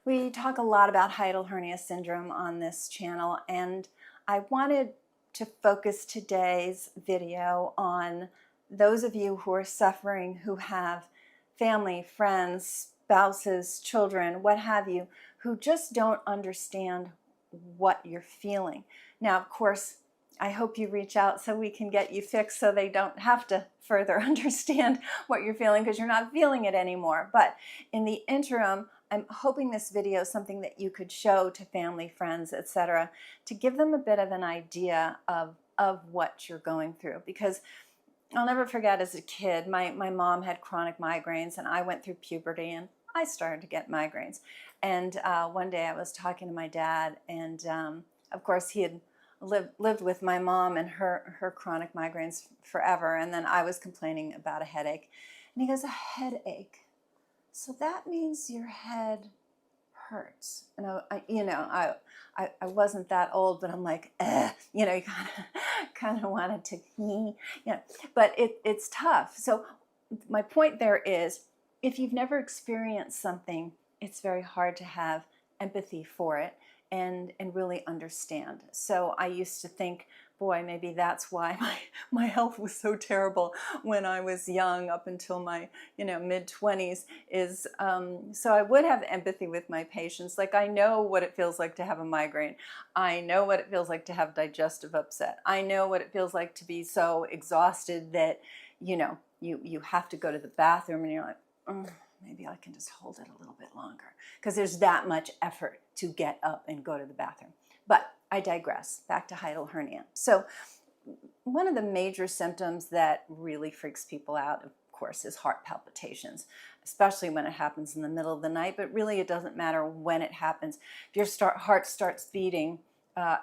We talk a lot about hiatal hernia syndrome on this channel, and I wanted to focus today's video on those of you who are suffering, who have family, friends, spouses, children, what have you, who just don't understand what you're feeling. Now, of course, I hope you reach out so we can get you fixed so they don't have to further understand what you're feeling, because you're not feeling it anymore. But in the interim, I'm hoping this video is something that you could show to family, friends, etc., to give them a bit of an idea of what you're going through. Because I'll never forget, as a kid, my mom had chronic migraines, and I went through puberty and I started to get migraines. And one day I was talking to my dad, and of course he had lived with my mom and her chronic migraines forever, and then I was complaining about a headache. And he goes, "A headache? So that means your head hurts." And I wasn't that old, but I'm like, you kind of wanted to, but it's tough. So my point there is, if you've never experienced something, it's very hard to have empathy for it and really understand. So I used to think, boy, maybe that's why my health was so terrible when I was young, up until my mid-20s, is so I would have empathy with my patients. Like, I know what it feels like to have a migraine. I know what it feels like to have digestive upset. I know what it feels like to be so exhausted that you have to go to the bathroom and you're like, oh, maybe I can just hold it a little bit longer, because there's that much effort to get up and go to the bathroom. But I digress. Back to hiatal hernia. So one of the major symptoms that really freaks people out, of course, is heart palpitations, especially when it happens in the middle of the night. But really, it doesn't matter when it happens. If your heart starts beating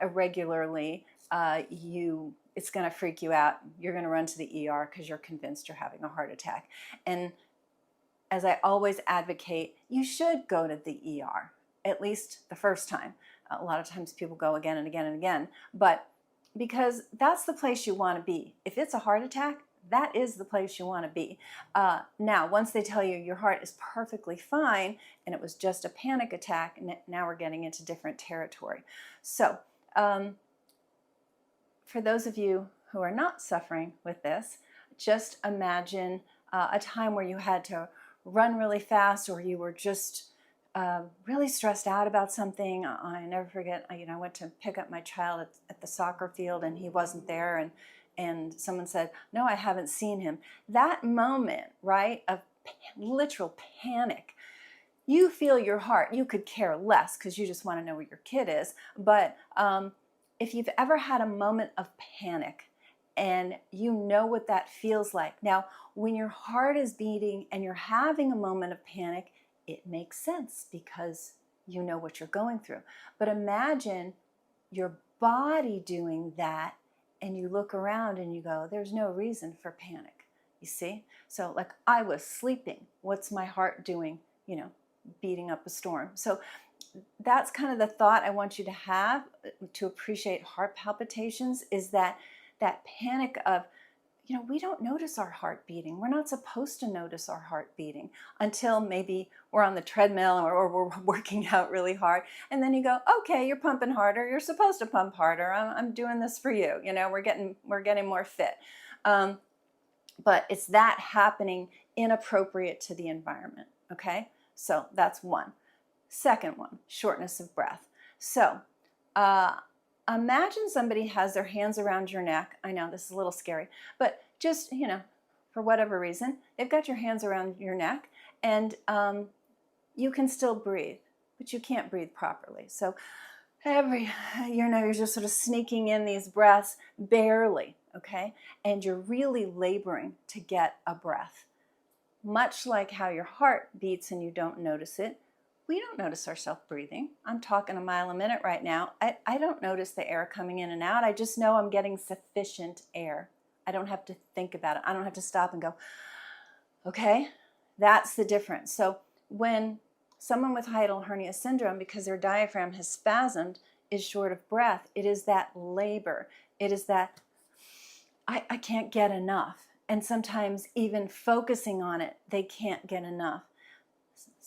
irregularly, it's going to freak you out. You're going to run to the ER because you're convinced you're having a heart attack. And as I always advocate, you should go to the ER, at least the first time. A lot of times people go again and again and again, but because that's the place you want to be. If it's a heart attack, that is the place you want to be. Now, once they tell you your heart is perfectly fine and it was just a panic attack, now we're getting into different territory. So for those of you who are not suffering with this, just imagine a time where you had to run really fast, or you were just really stressed out about something. I never forget, I went to pick up my child at the soccer field, and he wasn't there, and someone said, "No, I haven't seen him." That moment, right, of literal panic, you feel your heart. You could care less because you just want to know where your kid is. But if you've ever had a moment of panic, and you know what that feels like. Now, when your heart is beating and you're having a moment of panic, it makes sense because you know what you're going through. But imagine your body doing that, and you look around and you go, there's no reason for panic. You see? So like, I was sleeping. What's my heart doing? Beating up a storm. So that's kind of the thought I want you to have to appreciate heart palpitations, is that panic of, we don't notice our heart beating. We're not supposed to notice our heart beating until maybe we're on the treadmill or we're working out really hard. And then you go, okay, you're pumping harder. You're supposed to pump harder. I'm doing this for you. We're getting more fit. But it's that happening inappropriate to the environment. Okay, so that's one. Second one, shortness of breath. So imagine somebody has their hands around your neck. I know this is a little scary, but just, for whatever reason, they've got your hands around your neck, and you can still breathe, but you can't breathe properly. So you're just sort of sneaking in these breaths barely, okay? And you're really laboring to get a breath. Much like how your heart beats and you don't notice it, we don't notice ourselves breathing. I'm talking a mile a minute right now. I don't notice the air coming in and out. I just know I'm getting sufficient air. I don't have to think about it. I don't have to stop and go, okay, that's the difference. So when someone with hiatal hernia syndrome, because their diaphragm has spasmed, is short of breath, it is that labor. It is that I can't get enough. And sometimes even focusing on it, they can't get enough.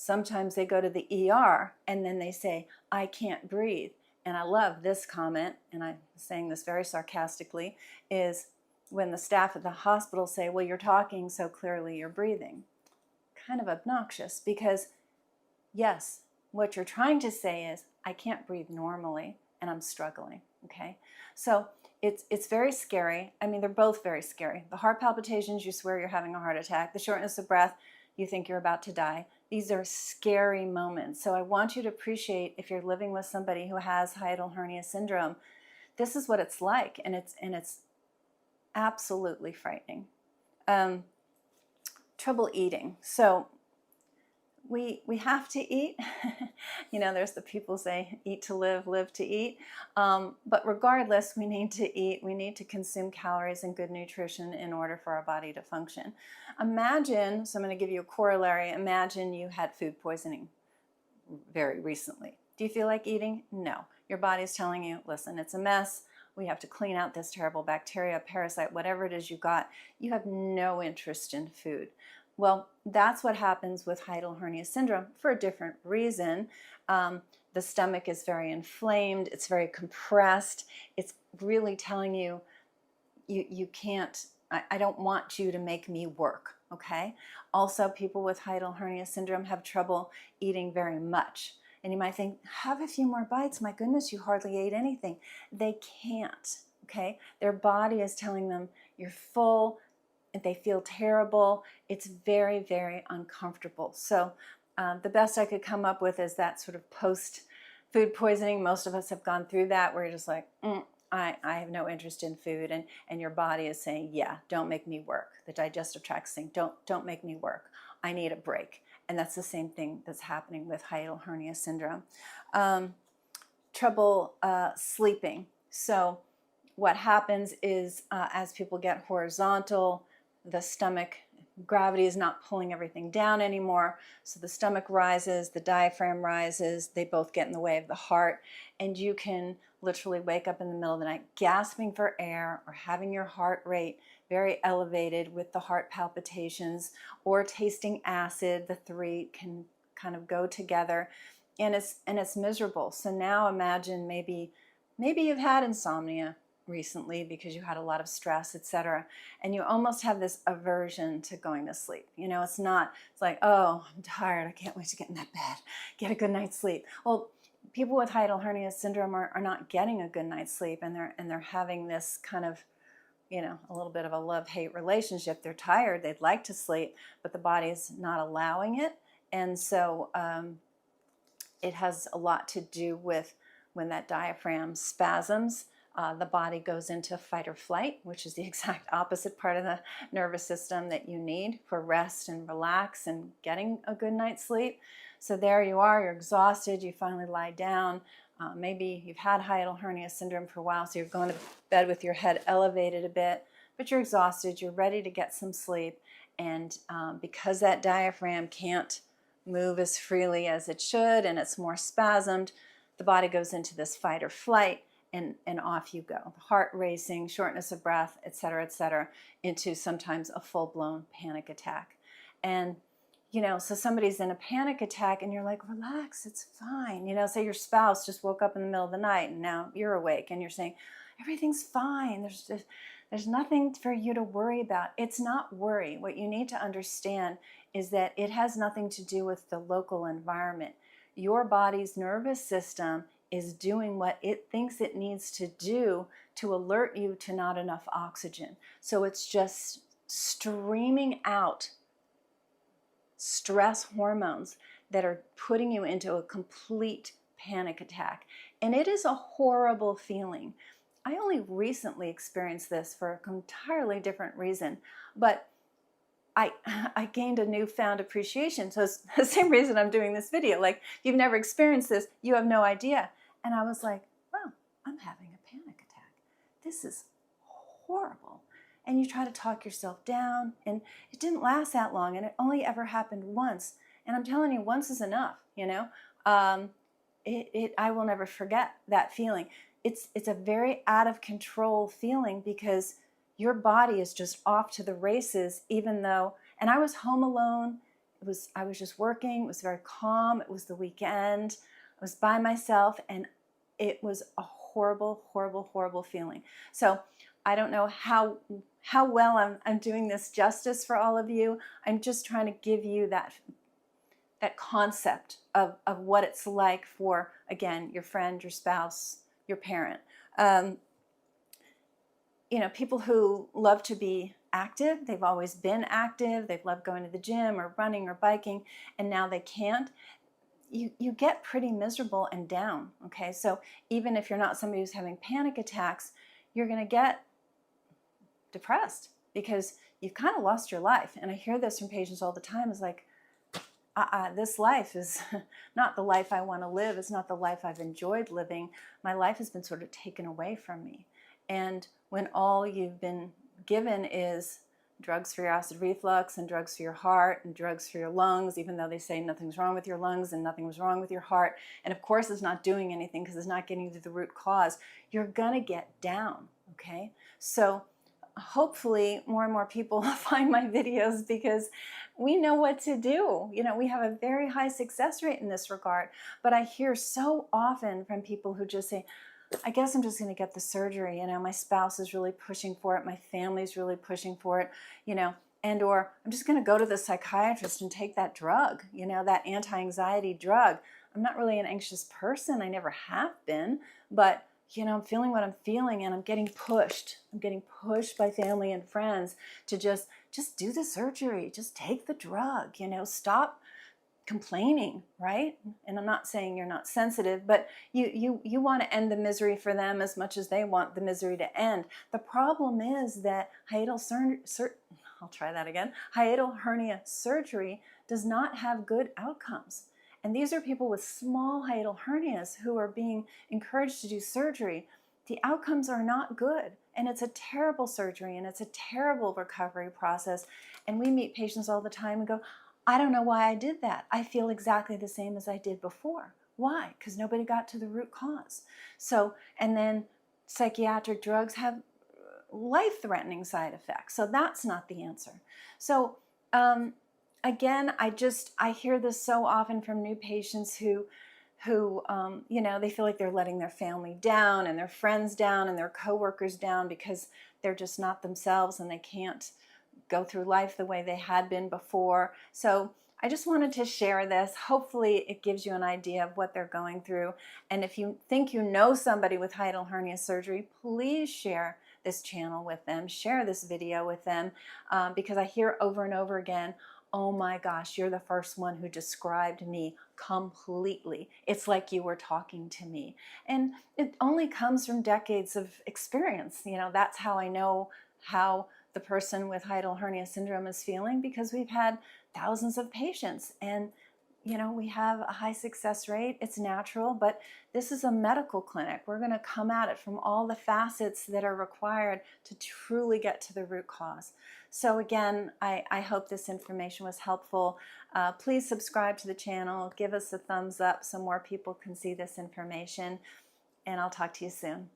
Sometimes they go to the ER and then they say, I can't breathe. And I love this comment, and I'm saying this very sarcastically, is when the staff at the hospital say, well, you're talking so clearly you're breathing. Kind of obnoxious, because yes, what you're trying to say is, I can't breathe normally and I'm struggling, okay? So it's very scary. I mean, they're both very scary. The heart palpitations, you swear you're having a heart attack. The shortness of breath, you think you're about to die. These are scary moments. So I want you to appreciate, if you're living with somebody who has hiatal hernia syndrome, this is what it's like, and it's absolutely frightening. Trouble eating. So we have to eat. You know, there's the people say, eat to live, live to eat. But regardless, we need to eat. We need to consume calories and good nutrition in order for our body to function. Imagine, so I'm going to give you a corollary. Imagine you had food poisoning very recently. Do you feel like eating? No. Your body's telling you, listen, it's a mess. We have to clean out this terrible bacteria, parasite, whatever it is you got. You have no interest in food. Well, that's what happens with hiatal hernia syndrome for a different reason. The stomach is very inflamed. It's very compressed. It's really telling you, you can't, I don't want you to make me work, okay? Also, people with hiatal hernia syndrome have trouble eating very much. And you might think, have a few more bites. My goodness, you hardly ate anything. They can't, okay? Their body is telling them, you're full. They feel terrible. It's very, very uncomfortable. So the best I could come up with is that sort of post-food poisoning. Most of us have gone through that, where you're just like, I have no interest in food, and your body is saying, yeah, don't make me work. The digestive tract is saying, don't make me work. I need a break. And that's the same thing that's happening with hiatal hernia syndrome. Trouble sleeping. So what happens is as people get horizontal, the stomach, gravity is not pulling everything down anymore. So the stomach rises, the diaphragm rises, they both get in the way of the heart, and you can literally wake up in the middle of the night gasping for air, or having your heart rate very elevated with the heart palpitations, or tasting acid. The three can kind of go together, and it's miserable. So now imagine maybe you've had insomnia recently because you had a lot of stress, etc., and you almost have this aversion to going to sleep. You know, it's like, oh, I'm tired, I can't wait to get in that bed, get a good night's sleep. Well, people with hiatal hernia syndrome are not getting a good night's sleep, and they're having this kind of, you know, a little bit of a love-hate relationship. They're tired, they'd like to sleep, but the body's not allowing it. And so it has a lot to do with when that diaphragm spasms. The body goes into fight or flight, which is the exact opposite part of the nervous system that you need for rest and relax and getting a good night's sleep. So there you are, you're exhausted, you finally lie down. Maybe you've had hiatal hernia syndrome for a while, so you're going to bed with your head elevated a bit, but you're exhausted, you're ready to get some sleep. And because that diaphragm can't move as freely as it should, and it's more spasmed, the body goes into this fight or flight. And off you go. Heart racing, shortness of breath, etc., into sometimes a full-blown panic attack. And, you know, so somebody's in a panic attack and you're like, relax, it's fine. You know, say your spouse just woke up in the middle of the night and now you're awake and you're saying, everything's fine. There's nothing for you to worry about. It's not worry. What you need to understand is that it has nothing to do with the local environment. Your body's nervous system is doing what it thinks it needs to do to alert you to not enough oxygen. So it's just streaming out stress hormones that are putting you into a complete panic attack. And it is a horrible feeling. I only recently experienced this for an entirely different reason, but I gained a newfound appreciation. So it's the same reason I'm doing this video. Like, if you've never experienced this, you have no idea. And I was like, wow, I'm having a panic attack. This is horrible. And you try to talk yourself down, and it didn't last that long, and it only ever happened once. And I'm telling you, once is enough, you know. I will never forget that feeling. It's a very out of control feeling because your body is just off to the races, even though, and I was home alone, I was just working. It was very calm. It was the weekend. I was by myself, and it was a horrible, horrible, horrible feeling. So I don't know how well I'm doing this justice for all of you. I'm just trying to give you that concept of what it's like for, again, your friend, your spouse, your parent. You know, people who love to be active, they've always been active, they've loved going to the gym or running or biking, and now they can't. You get pretty miserable and down, okay? So even if you're not somebody who's having panic attacks, you're going to get depressed because you've kind of lost your life. And I hear this from patients all the time. It's like, this life is not the life I want to live. It's not the life I've enjoyed living. My life has been sort of taken away from me. And when all you've been given is drugs for your acid reflux and drugs for your heart and drugs for your lungs, even though they say nothing's wrong with your lungs and nothing was wrong with your heart, and of course it's not doing anything because it's not getting you to the root cause, you're going to get down, okay? So hopefully more and more people find my videos because we know what to do. You know, we have a very high success rate in this regard, but I hear so often from people who just say, I guess I'm just going to get the surgery. You know, my spouse is really pushing for it. My family's really pushing for it, you know, and or I'm just going to go to the psychiatrist and take that drug, you know, that anti-anxiety drug. I'm not really an anxious person. I never have been, but you know, I'm feeling what I'm feeling and I'm getting pushed. I'm getting pushed by family and friends to just do the surgery, just take the drug, you know, stop complaining, right? And I'm not saying you're not sensitive, but you want to end the misery for them as much as they want the misery to end. The problem is that hiatal hernia surgery does not have good outcomes. And these are people with small hiatal hernias who are being encouraged to do surgery. The outcomes are not good. And it's a terrible surgery and it's a terrible recovery process. And we meet patients all the time and go, I don't know why I did that. I feel exactly the same as I did before. Why? Because nobody got to the root cause. So, and then psychiatric drugs have life-threatening side effects. So that's not the answer. So, again, I hear this so often from new patients who you know, they feel like they're letting their family down and their friends down and their coworkers down because they're just not themselves and they can't go through life the way they had been before. So I just wanted to share this. Hopefully it gives you an idea of what they're going through. And if you think you know somebody with hiatal hernia surgery, please share this channel with them, share this video with them, because I hear over and over again, oh my gosh, you're the first one who described me completely. It's like you were talking to me. And it only comes from decades of experience. You know, that's how I know how the person with hiatal hernia syndrome is feeling, because we've had thousands of patients and you know, we have a high success rate. It's natural, but this is a medical clinic. We're going to come at it from all the facets that are required to truly get to the root cause. So again, I hope this information was helpful. Please subscribe to the channel. Give us a thumbs up so more people can see this information. And I'll talk to you soon.